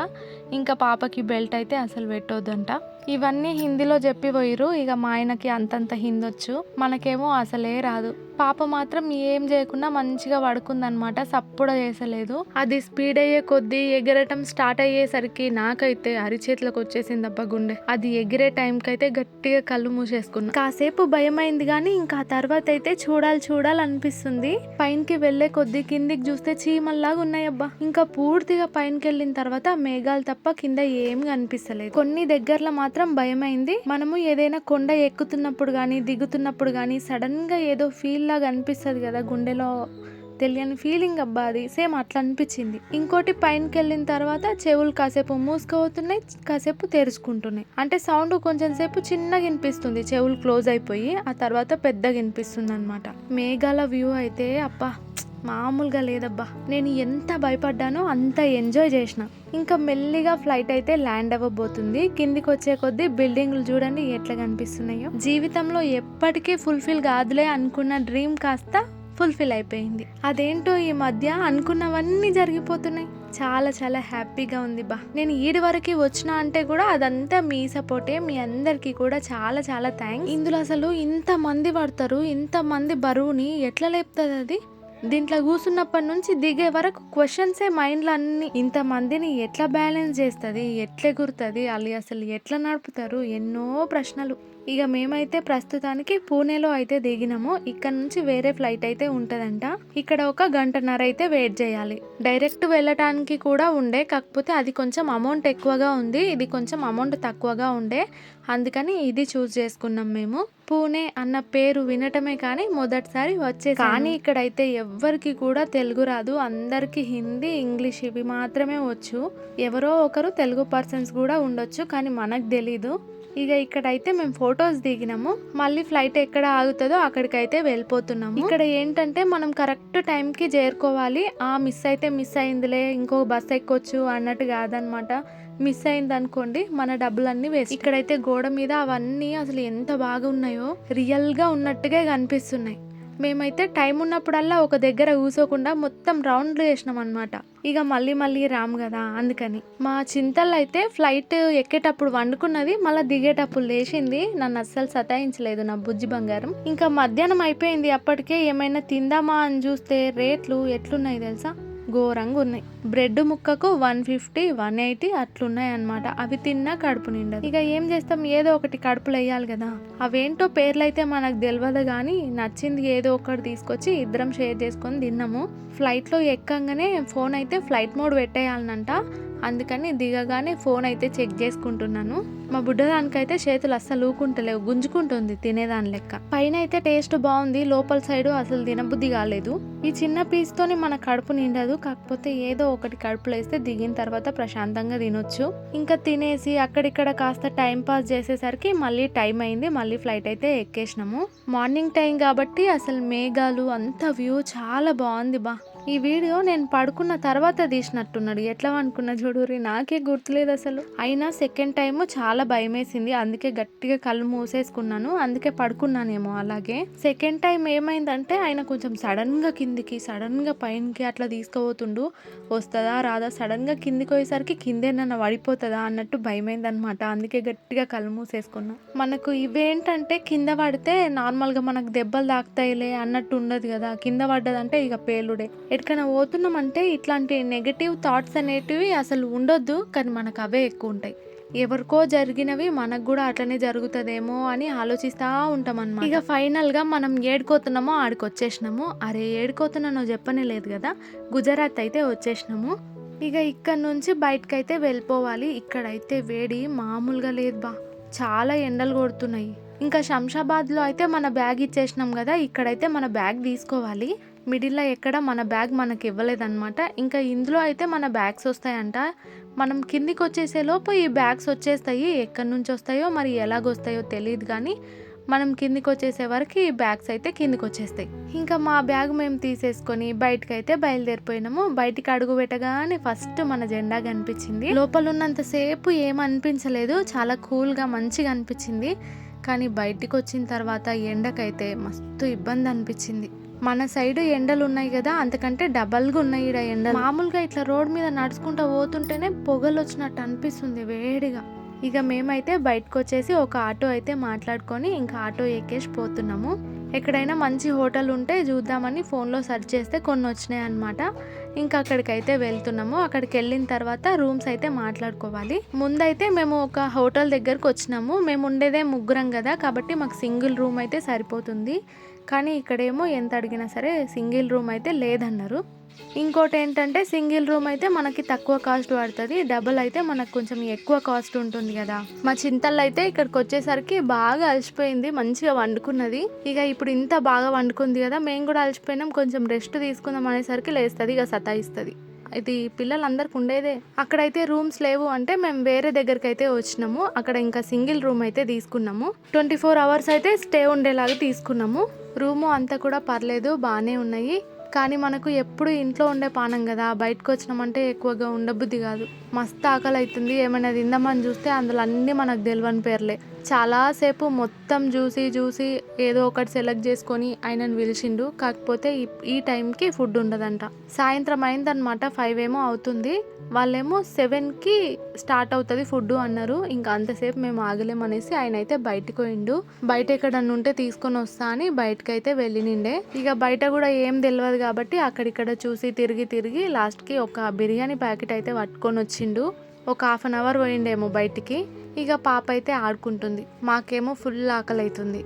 ఇంకా పాపకి బెల్ట్ అయితే అసలు పెట్టొద్దంట. ఇవన్నీ హిందీలో చెప్పిపోయిరు. ఇక మా ఆయనకి అంతంత హిందీ వచ్చు, మనకేమో అసలే రాదు. పాప మాత్రం ఏం చేయకుండా మంచిగా పడుకుందనమాట, సప్పుడు చేసలేదు. అది స్పీడ్ అయ్యే కొద్దీ ఎగరటం స్టార్ట్ అయ్యేసరికి నాకైతే అరిచేతులకు వచ్చేసింది అబ్బా గుండె. అది ఎగిరే టైంకి అయితే గట్టిగా కళ్ళు మూసేసుకున్నా. కాసేపు భయమైంది కానీ ఇంకా తర్వాత అయితే చూడాలనిపిస్తుంది. పైనకి వెళ్లే కొద్దీ కిందికి చూస్తే చీమల్లాగా ఉన్నాయబ్బా. ఇంకా పూర్తిగా పైనకి వెళ్ళిన తర్వాత మేఘాలు తప్ప కింద ఏం కనిపిస్తలేదు. కొన్ని దగ్గరలో మాత్రం భయమైంది. మనము ఏదైనా కొండ ఎక్కుతున్నప్పుడు గానీ దిగుతున్నప్పుడు గానీ సడన్ గా ఏదో ఫీల్ లాగా అనిపిస్తుంది కదా, గుండెలో తెలియని ఫీలింగ్ అబ్బా, అది సేమ్ అట్లా అనిపించింది. ఇంకోటి పైనకి వెళ్ళిన తర్వాత చెవులు కాసేపు మూసుకుపోతున్నాయి, కాసేపు తెరుచుకుంటున్నాయి. అంటే సౌండ్ కొంచెం సేపు చిన్నగా వినిపిస్తుంది, చెవులు క్లోజ్ అయిపోయి ఆ తర్వాత పెద్దగా వినిపిస్తుంది అనమాట. మేఘాల వ్యూ అయితే అబ్బా మామూలుగా లేదబ్బా. నేను ఎంత భయపడ్డానో అంత ఎంజాయ్ చేసిన. ఇంకా మెల్లిగా ఫ్లైట్ అయితే ల్యాండ్ అవ్వబోతుంది. కిందికి వచ్చే కొద్దీ బిల్డింగ్లు చూడండి ఎట్లా కనిపిస్తున్నాయో. జీవితంలో ఎప్పటికీ ఫుల్ఫిల్ కాదులే అనుకున్న డ్రీమ్ కాస్త ఫుల్ఫిల్ అయిపోయింది. అదేంటో ఈ మధ్య అనుకున్నవన్నీ జరిగిపోతున్నాయి. చాలా చాలా హ్యాపీగా ఉంది బా. నేను ఈడి వరకు వచ్చినా అంటే కూడా అదంతా మీ సపోర్టే. మీ అందరికీ కూడా చాలా చాలా థ్యాంక్స్. ఇందులో అసలు ఇంత మంది పడతారు, ఇంత మంది బరువుని ఎట్లా లేపుతుంది అది? దీంట్లో కూర్చున్నప్పటి నుంచి దిగే వరకు క్వశ్చన్సే మైండ్లో అన్ని. ఇంతమందిని ఎట్లా బ్యాలెన్స్ చేస్తుంది, ఎట్లా ఎగురుతుంది, వాళ్ళు అసలు ఎట్లా నడుపుతారు, ఎన్నో ప్రశ్నలు. ఇక మేమైతే ప్రస్తుతానికి పూణేలో అయితే దిగినాము. ఇక్కడ నుంచి వేరే ఫ్లైట్ అయితే ఉంటుందంట. ఇక్కడ 1 గంటన్నర అయితే వెయిట్ చేయాలి. డైరెక్ట్ వెళ్ళటానికి కూడా ఉండే, కాకపోతే అది కొంచెం అమౌంట్ ఎక్కువగా ఉంది, ఇది కొంచెం అమౌంట్ తక్కువగా ఉండే, అందుకని ఇది చూస్ చేసుకున్నాం మేము. పూణే అన్న పేరు వినటమే కానీ మొదటిసారి వచ్చేసి. కానీ ఇక్కడైతే ఎవ్వరికి కూడా తెలుగు రాదు, అందరికి హిందీ ఇంగ్లీష్ ఇవి మాత్రమే వచ్చు. ఎవరో ఒకరు తెలుగు పర్సన్స్ కూడా ఉండొచ్చు, కానీ మనకు తెలీదు. ఇక ఇక్కడైతే మేము ఫొటోస్ దిగినాము. మళ్ళీ ఫ్లైట్ ఎక్కడ ఆగుతుందో అక్కడికైతే వెళ్ళిపోతున్నాము. ఇక్కడ ఏంటంటే మనం కరెక్ట్ టైంకి చేరుకోవాలి. మిస్ అయితే మిస్ అయిందిలే, ఇంకో బస్ ఎక్కొచ్చు అన్నట్టు కాదనమాట. మిస్ అయింది అనుకోండి మన డబ్బులన్నీ వేస్ట్. ఇక్కడైతే గోడ మీద అవన్నీ అసలు ఎంత బాగా ఉన్నాయో, రియల్ గా ఉన్నట్టుగా కనిపిస్తున్నాయి. మేమైతే టైం ఉన్నప్పుడల్లా ఒక దగ్గర కూసోకుండా మొత్తం రౌండ్లు చేసినాం అనమాట. ఇక మళ్ళీ రాము కదా, అందుకని. మా చింతల్లో అయితే ఫ్లైట్ ఎక్కేటప్పుడు వండుకున్నది, మళ్ళీ దిగేటప్పుడు లేచింది. నన్ను అస్సలు సతాయించలేదు నా బుజ్జి బంగారం. ఇంకా మధ్యాహ్నం అయిపోయింది, అప్పటికే ఏమైనా తిందామా అని చూస్తే రేట్లు ఎట్లున్నాయి తెలుసా, ఘోరంగా ఉన్నాయి. బ్రెడ్ ముక్కకు 150, 180 అట్లున్నాయి అనమాట. అవి తిన్నా కడుపు నిండదు. ఇక ఏం చేస్తాం, ఏదో ఒకటి కడుపులో వేయాలి కదా. అవేంటో పేర్లు అయితే మనకు తెలియదు కానీ నచ్చింది ఏదో ఒకటి తీసుకొచ్చి ఇద్దరం షేర్ చేసుకొని తిన్నాము. ఫ్లైట్లో ఎక్కంగానే ఫోన్ అయితే ఫ్లైట్ మోడ్ పెట్టేయాలనంట, అందుకని దిగగానే ఫోన్ అయితే చెక్ చేసుకుంటున్నాను. మా బుడ్డదానికైతే చేతులు అస్సలు ఊకుంటలేవు, గుంజుకుంటుంది తినేదాని లెక్క. పైన అయితే టేస్ట్ బాగుంది, లోపల సైడు అసలు తినబుద్ధి కాలేదు. ఈ చిన్న పీస్ తోని మన కడుపు నిండదు, కాకపోతే ఏదో ఒకటి కడుపులో వేస్తే దిగిన తర్వాత ప్రశాంతంగా తినొచ్చు. ఇంకా తినేసి అక్కడిక్కడ కాస్త టైం పాస్ చేసేసరికి మళ్ళీ టైం అయింది. మళ్ళీ ఫ్లైట్ అయితే ఎక్కేసినాము. మార్నింగ్ టైం కాబట్టి అసలు మేఘాలు అంత వ్యూ చాలా బాగుంది బా. ఈ వీడియో నేను పడుకున్న తర్వాత తీసినట్టున్నాడు, ఎట్లా అనుకున్నా చూడురి, నాకే గుర్తులేదు అసలు. అయినా సెకండ్ టైం చాలా భయం వేసింది, అందుకే గట్టిగా కళ్ళు మూసేసుకున్నాను, అందుకే పడుకున్నానేమో అలాగే. సెకండ్ టైం ఏమైందంటే ఆయన కొంచెం సడన్ గా కిందికి సడన్ గా పైనకి అట్లా తీసుకుపోతుండు. వస్తుందా రాదా, సడన్ గా కిందికి పోయేసరికి కిందేనన్నా పడిపోతుందా అన్నట్టు భయమైందనమాట, అందుకే గట్టిగా కళ్ళు మూసేసుకున్నా. మనకు ఇవేంటంటే కింద పడితే నార్మల్ గా మనకు దెబ్బలు తాకుతాయిలే అన్నట్టు ఉండదు కదా, కింద పడ్డదంటే ఇక పేలుడే. ఎక్కడికైనా పోతున్నామంటే ఇట్లాంటి నెగటివ్ థాట్స్ అనేటివి అసలు ఉండొద్దు, కానీ మనకు అవే ఎక్కువ ఉంటాయి. ఎవరికో జరిగినవి మనకు కూడా అట్లనే జరుగుతుందేమో అని ఆలోచిస్తూ ఉంటాం అన్నమాట. ఇక ఫైనల్ గా మనం ఏడుకోతున్నామో ఆడికి వచ్చేసినాము. అరే ఏడుకోతున్నానో చెప్పనే లేదు కదా, గుజరాత్ అయితే వచ్చేసినాము. ఇక ఇక్కడ నుంచి బయటకైతే వెళ్ళిపోవాలి. ఇక్కడైతే వేడి మామూలుగా లేదు బా, చాలా ఎండలు కొడుతున్నాయి. ఇంకా శంషాబాద్లో అయితే మన బ్యాగ్ ఇచ్చేసినాం కదా, ఇక్కడైతే మన బ్యాగ్ తీసుకోవాలి. మిడిల్లో ఎక్కడ మన బ్యాగ్ మనకి ఇవ్వలేదన్నమాట. ఇంకా ఇందులో అయితే మన బ్యాగ్స్ వస్తాయంట. మనం కిందికి వచ్చేసే లోపు ఈ బ్యాగ్స్ వచ్చేస్తాయి, ఎక్కడి నుంచి వస్తాయో మరి ఎలాగొస్తాయో తెలియదు కానీ మనం కిందికి వచ్చేసే వరకు ఈ బ్యాగ్స్ అయితే కిందికి వచ్చేస్తాయి. ఇంకా మా బ్యాగ్ మేము తీసేసుకొని బయటకు అయితే బయలుదేరిపోయినాము. బయటికి అడుగు పెట్టగానే ఫస్ట్ మన జెండా కనిపించింది. లోపల ఉన్నంతసేపు ఏమనిపించలేదు, చాలా కూల్గా మంచిగా అనిపించింది. కానీ బయటికి వచ్చిన తర్వాత ఎండకైతే మస్తు ఇబ్బంది అనిపించింది. మన సైడ్ ఎండలు ఉన్నాయి కదా, అంతకంటే డబల్గా ఉన్నాయి ఈడ ఎండలు. మామూలుగా ఇట్లా రోడ్ మీద నడుచుకుంటూ పోతుంటేనే పొగలు వచ్చినట్టు అనిపిస్తుంది వేడిగా. ఇక మేమైతే బయటకు వచ్చేసి ఒక ఆటో అయితే మాట్లాడుకొని ఇంకా ఆటో ఎక్కేసి పోతున్నాము. ఎక్కడైనా మంచి హోటల్ ఉంటే చూద్దామని ఫోన్లో సెర్చ్ చేస్తే కొన్ని వచ్చినాయి అనమాట. ఇంకా అక్కడికైతే వెళ్తున్నాము. అక్కడికి వెళ్ళిన తర్వాత రూమ్స్ అయితే మాట్లాడుకోవాలి. ముందైతే మేము ఒక హోటల్ దగ్గరకు వచ్చినాము. మేము ఉండేదే ముగ్గురం కదా, కాబట్టి మాకు సింగిల్ రూమ్ అయితే సరిపోతుంది. కానీ ఇక్కడేమో ఎంత అడిగినా సరే సింగిల్ రూమ్ అయితే లేదన్నారు. ఇంకోటి ఏంటంటే సింగిల్ రూమ్ అయితే మనకి తక్కువ కాస్ట్ పడుతుంది, డబుల్ అయితే మనకు కొంచెం ఎక్కువ కాస్ట్ ఉంటుంది కదా. మా చింతల్లో అయితే ఇక్కడికి వచ్చేసరికి బాగా అలసిపోయింది, మంచిగా వండుకున్నది. ఇక ఇప్పుడు ఇంత బాగా వండుకుంది కదా, మేము కూడా అలసిపోయినాం, కొంచెం రెస్ట్ తీసుకుందాం అనేసరికి లేస్తుంది, ఇక సతాయిస్తుంది. ఇది పిల్లలందరికి ఉండేదే. అక్కడైతే రూమ్స్ లేవు అంటే మేము వేరే దగ్గరికి అయితే వచ్చినాము. అక్కడ ఇంకా సింగిల్ రూమ్ అయితే తీసుకున్నాము. 24 hours అయితే స్టే ఉండేలాగా తీసుకున్నాము. రూము అంతా కూడా పర్లేదు, బాగానే ఉన్నాయి. కానీ మనకు ఎప్పుడు ఇంట్లో ఉండే పానం కదా, బయటకు వచ్చినామంటే ఎక్కువగా ఉండబుద్ధి కాదు. మస్తు ఆకలి అవుతుంది. ఏమైనా తిందామని చూస్తే అందులో అన్నీ మనకు తెలియని పేర్లే. చాలాసేపు మొత్తం చూసి ఏదో ఒకటి సెలెక్ట్ చేసుకొని ఆయనను పిలిచిండు. కాకపోతే ఈ టైంకి ఫుడ్ ఉండదంట. సాయంత్రం అయిందనమాట, 5 ఏమో అవుతుంది. వాళ్ళేమో 7కి స్టార్ట్ అవుతుంది ఫుడ్ అన్నారు. ఇంకా అంతసేపు మేము ఆగలేమనేసి ఆయన అయితే బయటకు పోయిండు. బయట ఎక్కడన్నా ఉంటే తీసుకొని వస్తా అని బయటకైతే వెళ్ళినిండే. ఇక బయట కూడా ఏం తెలియదు కాబట్టి అక్కడిక్కడ చూసి తిరిగి లాస్ట్కి ఒక బిర్యానీ ప్యాకెట్ అయితే పట్టుకొని వచ్చిండు. ఒక 1/2 hour పోయిండేమో బయటికి. ఇక పాప అయితే ఆడుకుంటుంది, మాకేమో ఫుల్ ఆకలి అవుతుంది.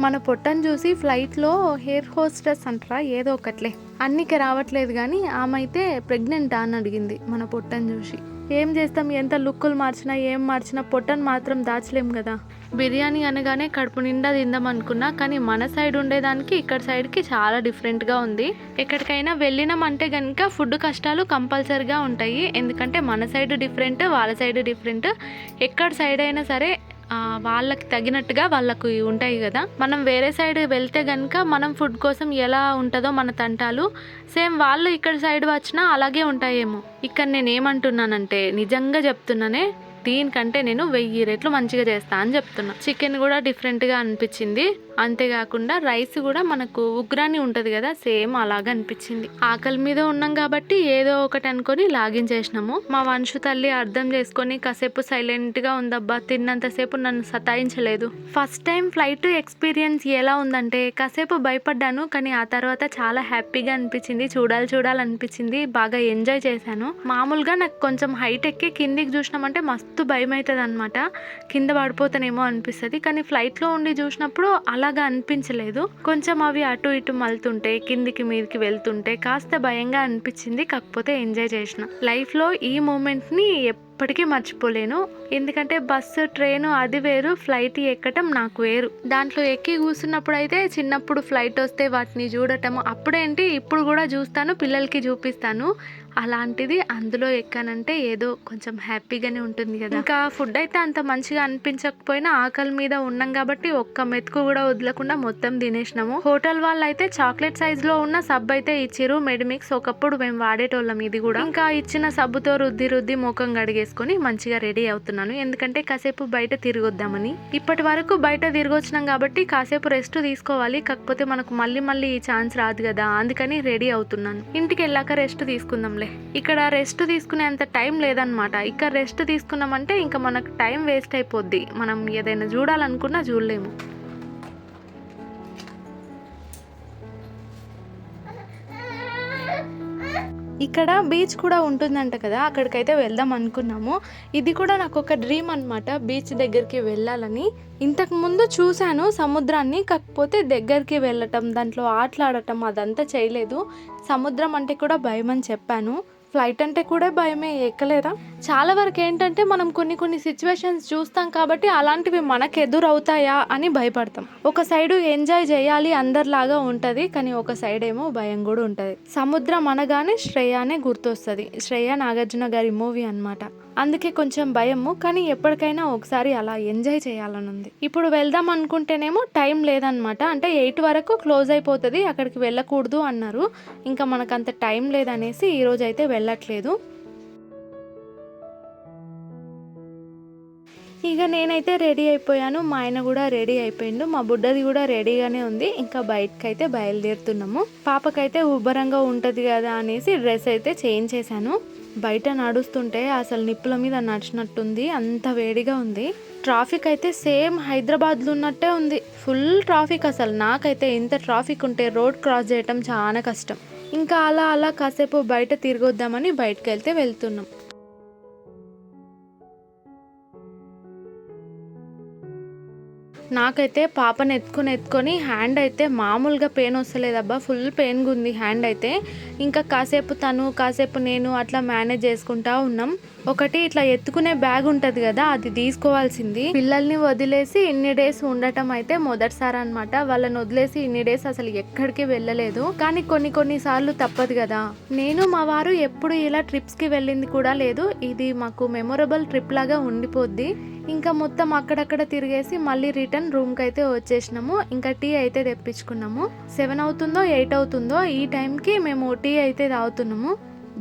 మన పొట్టను చూసి ఫ్లైట్లో ఎయిర్ హోస్టెస్ అంటారా ఏదో ఒకట్లే, అన్నికి రావట్లేదు కానీ ఆమె అయితే ప్రెగ్నెంట్ అని అడిగింది మన పొట్టను చూసి. ఏం చేస్తాం, ఎంత లుక్కులు మార్చినా ఏం మార్చినా పొట్టను మాత్రం దాచలేం కదా. బిర్యానీ అనగానే కడుపు నిండా తిందాం అనుకున్నా, కానీ మన సైడ్ ఉండేదానికి ఇక్కడ సైడ్కి చాలా డిఫరెంట్గా ఉంది. ఎక్కడికైనా వెళ్ళినామంటే కనుక ఫుడ్ కష్టాలు కంపల్సరీగా ఉంటాయి. ఎందుకంటే మన సైడ్ డిఫరెంట్, వాళ్ళ సైడ్ డిఫరెంట్. ఎక్కడ సైడ్ అయినా సరే వాళ్ళకి తగినట్టుగా వాళ్ళకు ఉంటాయి కదా. మనం వేరే సైడ్ వెళ్తే కనుక మనం ఫుడ్ కోసం ఎలా ఉంటుందో మన తంటాలు, సేమ్ వాళ్ళు ఇక్కడ సైడ్ వచ్చినా అలాగే ఉంటాయేమో. ఇక్కడ నేను ఏమంటున్నానంటే నిజంగా చెప్తున్నానే, దీనికంటే నేను 1000 రెట్లు మంచిగా చేస్తా అని చెప్తున్నా. చికెన్ కూడా డిఫరెంట్గా అనిపించింది. అంతేకాకుండా రైస్ కూడా మనకు ఉగ్రాని ఉంటుంది కదా, సేమ్ అలాగా అనిపించింది. ఆకలి మీద ఉన్నాం కాబట్టి ఏదో ఒకటి అనుకొని లాగించేసినాము. మా వంశు తల్లి అర్థం చేసుకొని కాసేపు సైలెంట్గా ఉందబ్బా, తిన్నంతసేపు నన్ను సతాయించలేదు. ఫస్ట్ టైం ఫ్లైట్ ఎక్స్పీరియన్స్ ఎలా ఉందంటే కాసేపు భయపడ్డాను, కానీ ఆ తర్వాత చాలా హ్యాపీగా అనిపించింది. చూడాలనిపించింది, బాగా ఎంజాయ్ చేశాను. మామూలుగా నాకు కొంచెం హైట్ ఎక్కి కిందికి చూసినామంటే మస్తు భయం అవుతుంది అనమాట, కింద పడిపోతానేమో అనిపిస్తుంది. కానీ ఫ్లైట్లో ఉండి చూసినప్పుడు అలాగా అనిపించలేదు. కొంచెం అవి అటు ఇటు మలుతుంటే కిందికి మీదికి వెళ్తుంటే కాస్త భయంగా అనిపించింది. కాకపోతే ఎంజాయ్ చేసిన. లైఫ్లో ఈ మూమెంట్ని ఎప్పటికీ మర్చిపోలేను. ఎందుకంటే బస్సు ట్రైను అది వేరు, ఫ్లైట్ ఎక్కటం నాకు వేరు. దాంట్లో ఎక్కి కూర్చున్నప్పుడు అయితే చిన్నప్పుడు ఫ్లైట్ వస్తే వాటిని చూడటం, అప్పుడేంటి ఇప్పుడు కూడా చూస్తాను, పిల్లలకి చూపిస్తాను. అలాంటిది అందులో ఎక్కానంటే ఏదో కొంచెం హ్యాపీగానే ఉంటుంది కదా. ఇంకా ఫుడ్ అయితే అంత మంచిగా అనిపించకపోయినా ఆకలి మీద ఉన్నాం కాబట్టి ఒక్క మెతుకు కూడా వదలకుండా మొత్తం తినేసినాము. హోటల్ వాళ్ళు అయితే చాక్లెట్ సైజ్ లో ఉన్న సబ్బు అయితే ఇచ్చిరు, మెడిమిక్స్. ఒకప్పుడు మేము వాడేటోళ్ళం ఇది కూడా. ఇంకా ఇచ్చిన సబ్బుతో రుద్ది ముఖం కడిగేసుకొని మంచిగా రెడీ అవుతున్నాను, ఎందుకంటే కాసేపు బయట తిరిగొద్దామని. ఇప్పటి వరకు బయట తిరిగొచ్చినాం కాబట్టి కాసేపు రెస్ట్ తీసుకోవాలి. కాకపోతే మనకు మళ్ళీ ఈ ఛాన్స్ రాదు కదా, అందుకని రెడీ అవుతున్నాను. ఇంటికి వెళ్ళాక రెస్ట్ తీసుకుందాం. ఇక్కడ రెస్ట్ తీసుకునేంత టైం లేదనమాట. ఇక్కడ రెస్ట్ తీసుకున్నామంటే ఇంకా మనకు టైం వేస్ట్ అయిపోద్ది, మనం ఏదైనా చూడాలనుకున్నా చూడలేము. ఇక్కడ బీచ్ కూడా ఉంటుందంట కదా, అక్కడికైతే వెళ్దాం అనుకున్నాము. ఇది కూడా నాకు ఒక డ్రీమ్ అనమాట, బీచ్ దగ్గరికి వెళ్ళాలని. ఇంతకు ముందు చూశాను సముద్రాన్ని, కాకపోతే దగ్గరికి వెళ్ళటం, దాంట్లో ఆటలాడటం అదంతా చేయలేదు. సముద్రం అంటే కూడా భయం అని చెప్పాను, ఫ్లైట్ అంటే కూడా భయమే, ఎక్కలేదా. చాలా వరకు ఏంటంటే మనం కొన్ని సిచ్యువేషన్స్ చూస్తాం కాబట్టి అలాంటివి మనకు ఎదురవుతాయా అని భయపడతాం. ఒక సైడు ఎంజాయ్ చేయాలి అందరిలాగా ఉంటుంది, కానీ ఒక సైడ్ ఏమో భయం కూడా ఉంటుంది. సముద్రం అనగానే శ్రేయానే గుర్తొస్తుంది. శ్రేయ నాగార్జున గారి మూవీ అనమాట. అందుకే కొంచెం భయము, కానీ ఎప్పటికైనా ఒకసారి అలా ఎంజాయ్ చేయాలని ఉంది. ఇప్పుడు వెళ్దాం అనుకుంటేనేమో టైం లేదనమాట, అంటే 8 వరకు క్లోజ్ అయిపోతుంది, అక్కడికి వెళ్ళకూడదు అన్నారు. ఇంకా మనకంత టైం లేదనేసి ఈరోజు అయితే వెళ్ళట్లేదు. ఇక నేనైతే రెడీ అయిపోయాను, మా ఆయన కూడా రెడీ అయిపోయిండు, మా బుడ్డది కూడా రెడీగానే ఉంది. ఇంకా బయటకు అయితే బయలుదేరుతున్నాము. పాపకైతే ఉబ్బరంగా ఉంటుంది కదా అనేసి డ్రెస్ అయితే చేంజ్ చేశాను. బయట నడుస్తుంటే అసలు నిప్పుల మీద నడిచినట్టుంది, అంత వేడిగా ఉంది. ట్రాఫిక్ అయితే సేమ్ హైదరాబాద్లో ఉన్నట్టే ఉంది, ఫుల్ ట్రాఫిక్. అసలు నాకైతే ఇంత ట్రాఫిక్ ఉంటే రోడ్ క్రాస్ చేయటం చాలా కష్టం. ఇంకా అలా కాసేపు బయట తిరగొద్దామని బయటకు వెళ్తున్నాం. నాకైతే పాపను ఎత్తుకొని హ్యాండ్ అయితే మామూలుగా పెయిన్ వస్తలేదబ్బా, ఫుల్ పెయిన్గా ఉంది హ్యాండ్ అయితే. ఇంకా కాసేపు తను కాసేపు నేను అట్లా మేనేజ్ చేసుకుంటా ఉన్నాం. ఒకటి ఇట్లా ఎత్తుకునే బ్యాగ్ ఉంటుంది కదా, అది తీసుకోవాల్సింది. పిల్లల్ని వదిలేసి ఇన్ని డేస్ ఉండటం అయితే మొదటిసారి అనమాట. వాళ్ళని వదిలేసి ఇన్ని డేస్ అసలు ఎక్కడికి వెళ్ళలేదు, కానీ కొన్ని సార్లు తప్పదు కదా. నేను మా వారు ఎప్పుడు ఇలా ట్రిప్స్కి వెళ్ళింది కూడా లేదు. ఇది మాకు మెమొరబుల్ ట్రిప్ లాగా ఉండిపోద్ది. ఇంకా మొత్తం అక్కడక్కడ తిరిగేసి మళ్ళీ రిటర్న్ రూమ్కి అయితే వచ్చేసినాము. ఇంకా టీ అయితే తెప్పించుకున్నాము. 7 అవుతుందో 8 అవుతుందో ఈ టైంకి మేము టీ అయితే తాగుతున్నాము.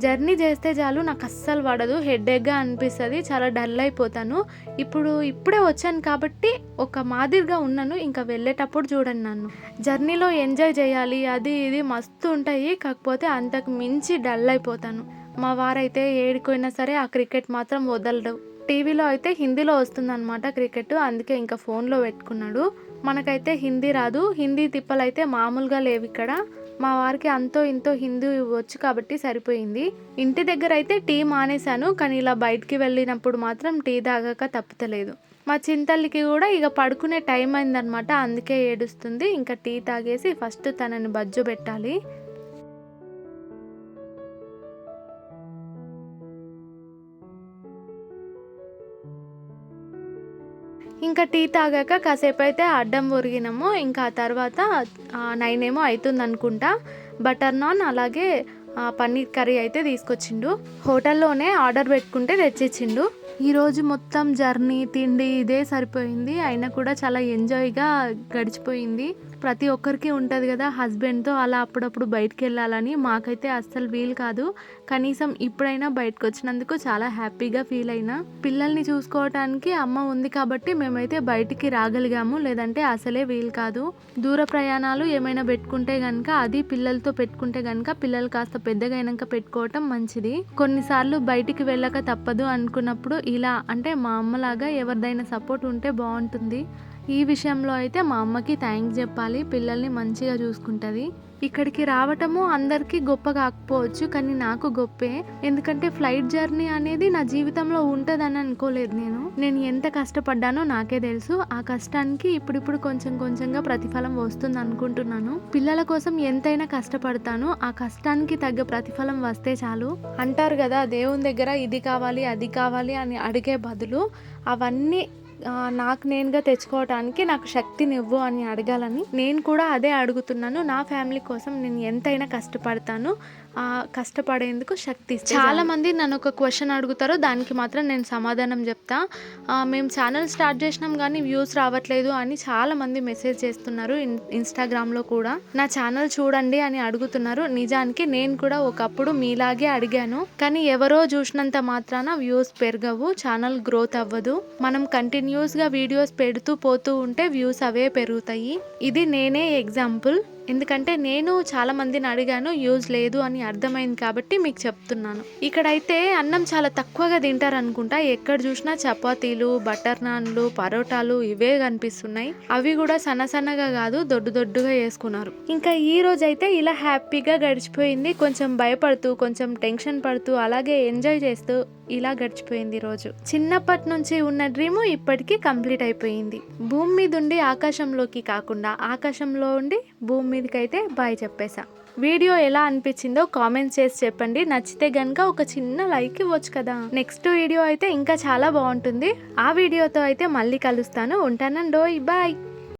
జర్నీ చేస్తే చాలు నాకు అస్సలు పడదు, హెడేక్గా అనిపిస్తుంది, చాలా డల్ అయిపోతాను. ఇప్పుడే వచ్చాను కాబట్టి ఒక మాదిరిగా ఉన్నాను. ఇంకా వెళ్ళేటప్పుడు చూడండి, నన్ను జర్నీలో ఎంజాయ్ చేయాలి, అది ఇది మస్తు ఉంటాయి, కాకపోతే అంతకు మించి డల్ అయిపోతాను. మా వారైతే ఏడిపోయినా సరే ఆ క్రికెట్ మాత్రం వదలడు. టీవీలో అయితే హిందీలో వస్తుందన్నమాట క్రికెట్, అందుకే ఇంకా ఫోన్లో పెట్టుకున్నాడు. మనకైతే హిందీ రాదు, హిందీ తిప్పలు అయితే మామూలుగా లేవు ఇక్కడ. మా వారికి అంతో ఇంతో హిందీ వచ్చు కాబట్టి సరిపోయింది. ఇంటి దగ్గర అయితే టీ మానేశాను, కానీ ఇలా బయటికి వెళ్ళినప్పుడు మాత్రం టీ తాగాక తప్పుతలేదు. మా చింతల్లికి కూడా ఇక పడుకునే టైం అయిందనమాట, అందుకే ఏడుస్తుంది. ఇంకా టీ తాగేసి ఫస్ట్ తనని బజ్జు పెట్టాలి. ఇంకా టీ తాగాక కాసేపు అయితే అడ్డం ఒరిగినాము. ఇంకా ఆ తర్వాత 9 ఏమో అవుతుంది అనుకుంటా. బటర్ నాన్ అలాగే పన్నీర్ కర్రీ అయితే తీసుకొచ్చిండు. హోటల్లోనే ఆర్డర్ పెట్టుకుంటే తెచ్చిచ్చిండు. ఈరోజు మొత్తం జర్నీ తిండి ఇదే సరిపోయింది. అయినా కూడా చాలా ఎంజాయ్గా గడిచిపోయింది. ప్రతి ఒక్కరికి ఉంటుంది కదా హస్బెండ్తో అలా అప్పుడప్పుడు బయటకు వెళ్ళాలని. మాకైతే అస్సలు వీలు కాదు. కనీసం ఇప్పుడైనా బయటకు వచ్చినందుకు చాలా హ్యాపీగా ఫీల్ అయినా. పిల్లల్ని చూసుకోవటానికి అమ్మ ఉంది కాబట్టి మేమైతే బయటికి రాగలిగాము, లేదంటే అసలే వీలు కాదు. దూర ప్రయాణాలు ఏమైనా పెట్టుకుంటే కనుక, అది పిల్లలతో పెట్టుకుంటే కనుక పిల్లలు కాస్త పెద్దగా అయినాక పెట్టుకోవటం మంచిది. కొన్నిసార్లు బయటికి వెళ్ళక తప్పదు అనుకున్నప్పుడు ఇలా అంటే మా అమ్మలాగా ఎవరిదైనా సపోర్ట్ ఉంటే బాగుంటుంది. ఈ విషయంలో అయితే మా అమ్మకి థ్యాంక్స్ చెప్పాలి, పిల్లల్ని మంచిగా చూసుకుంటుంది. ఇక్కడికి రావటము అందరికీ గొప్ప కాకపోవచ్చు, కానీ నాకు గొప్పే. ఎందుకంటే ఫ్లైట్ జర్నీ అనేది నా జీవితంలో ఉంటుందని అనుకోలేదు. నేను ఎంత కష్టపడ్డానో నాకే తెలుసు. ఆ కష్టానికి ఇప్పుడు కొంచెంగా ప్రతిఫలం వస్తుంది అనుకుంటున్నాను. పిల్లల కోసం ఎంతైనా కష్టపడతాను, ఆ కష్టానికి తగ్గ ప్రతిఫలం వస్తే చాలు. అంటారు కదా దేవుని దగ్గర ఇది కావాలి అది కావాలి అని అడిగే బదులు అవన్నీ నాకు నేనుగా తెచ్చుకోవటానికి నాకు శక్తినివ్వు అని అడగాలని నేను కూడా అదే అడుగుతున్నాను. నా ఫ్యామిలీ కోసం నేను ఎంతైనా కష్టపడతాను, కష్టపడేందుకు శక్తి. చాలా మంది నన్ను ఒక క్వశ్చన్ అడుగుతారు, దానికి మాత్రం నేను సమాధానం చెప్తా. మేము ఛానల్ స్టార్ట్ చేసినాం కానీ వ్యూస్ రావట్లేదు అని చాలా మంది మెసేజ్ చేస్తున్నారు. ఇన్స్టాగ్రామ్లో కూడా నా ఛానల్ చూడండి అని అడుగుతున్నారు. నిజానికి నేను కూడా ఒకప్పుడు మీలాగే అడిగాను, కానీ ఎవరో చూసినంత మాత్రాన వ్యూస్ పెరగవు, ఛానల్ గ్రోత్ అవ్వదు. మనం కంటిన్యూస్గా వీడియోస్ పెడుతూ పోతూ ఉంటే వ్యూస్ అవే పెరుగుతాయి. ఇది నేనే ఎగ్జాంపుల్. ఎందుకంటే నేను చాలా మందిని అడిగాను, యూజ్ లేదు అని అర్థమైంది కాబట్టి మీకు చెప్తున్నాను. ఇక్కడైతే అన్నం చాలా తక్కువగా తింటారు అనుకుంటా. ఎక్కడ చూసినా చపాతీలు, బటర్ నాన్లు, పరోటాలు ఇవే కనిపిస్తున్నాయి. అవి కూడా సన్నగా కాదు, దొడ్డుగా వేసుకున్నారు. ఇంకా ఈ రోజు అయితే ఇలా హ్యాపీగా గడిచిపోయింది. కొంచెం భయపడుతూ, కొంచెం టెన్షన్ పడుతూ, అలాగే ఎంజాయ్ చేస్తూ ఇలా గడిచిపోయింది రోజు. చిన్నప్పటి నుంచి ఉన్న డ్రీమ్ ఇప్పటికీ కంప్లీట్ అయిపోయింది. భూమి మీద ఉండి ఆకాశంలోకి కాకుండా ఆకాశంలో ఉండి భూమి మీదకైతే బాయ్ చెప్పేసా. వీడియో ఎలా అనిపించిందో కామెంట్ చేసి చెప్పండి. నచ్చితే గనుక ఒక చిన్న లైక్ ఇవ్వచ్చు కదా. నెక్స్ట్ వీడియో అయితే ఇంకా చాలా బాగుంటుంది. ఆ వీడియోతో అయితే మళ్ళీ కలుస్తాను. ఉంటానండోయ్, బాయ్.